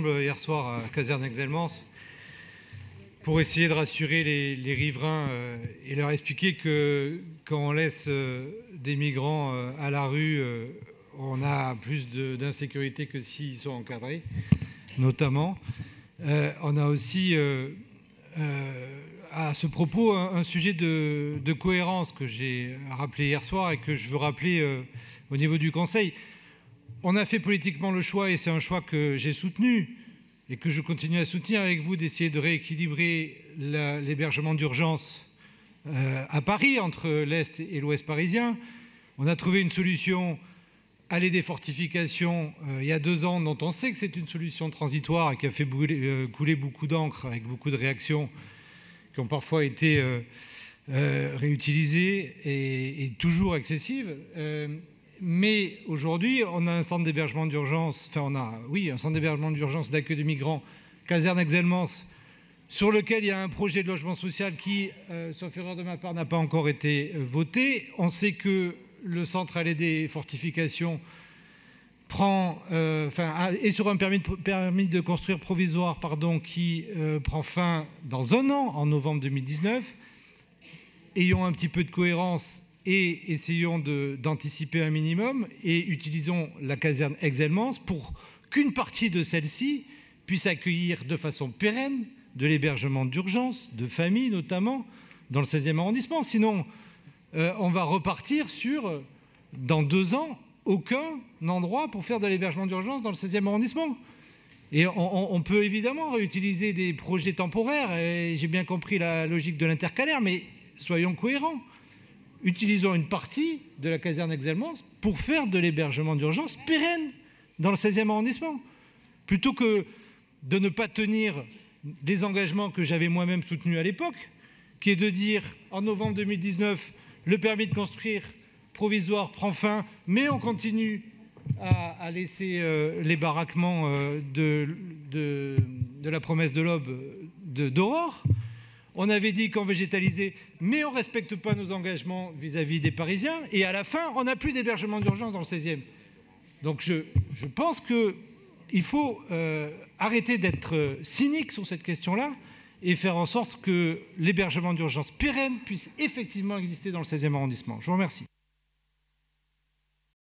Hier soir à Caserne Exelmans pour essayer de rassurer les riverains et leur expliquer que quand on laisse des migrants à la rue, on a plus d'insécurité que s'ils sont encadrés, notamment. On a aussi à ce propos un sujet de cohérence que j'ai rappelé hier soir et que je veux rappeler au niveau du Conseil. On a fait politiquement le choix, et c'est un choix que j'ai soutenu et que je continue à soutenir avec vous, d'essayer de rééquilibrer l'hébergement d'urgence à Paris, entre l'Est et l'Ouest parisien. On a trouvé une solution à des fortifications il y a 2 ans, dont on sait que c'est une solution transitoire et qui a fait couler beaucoup d'encre avec beaucoup de réactions qui ont parfois été réutilisées et toujours excessives. Mais aujourd'hui, on a un centre d'hébergement d'urgence, un centre d'hébergement d'urgence d'accueil de migrants, Caserne Exelmans, sur lequel il y a un projet de logement social qui, sauf erreur de ma part, n'a pas encore été voté. On sait que le centre à des fortifications est sur un permis de construire provisoire qui prend fin dans 1 an, en novembre 2019. Ayons un petit peu de cohérence et essayons d'anticiper un minimum et utilisons la caserne Exelmans pour qu'une partie de celle-ci puisse accueillir de façon pérenne de l'hébergement d'urgence, de familles notamment, dans le 16e arrondissement. Sinon, on va repartir sur, dans 2 ans, aucun endroit pour faire de l'hébergement d'urgence dans le 16e arrondissement. Et on peut évidemment réutiliser des projets temporaires, et j'ai bien compris la logique de l'intercalaire, mais soyons cohérents. Utilisons une partie de la caserne Exelmans pour faire de l'hébergement d'urgence pérenne dans le 16e arrondissement, plutôt que de ne pas tenir les engagements que j'avais moi-même soutenus à l'époque, qui est de dire en novembre 2019, le permis de construire provisoire prend fin, mais on continue à laisser les baraquements de la promesse de l'aube d'Aurore. On avait dit qu'on végétalisait, mais on ne respecte pas nos engagements vis-à-vis des Parisiens. Et à la fin, on n'a plus d'hébergement d'urgence dans le 16e. Donc je pense qu'il faut arrêter d'être cynique sur cette question-là et faire en sorte que l'hébergement d'urgence pérenne puisse effectivement exister dans le 16e arrondissement. Je vous remercie.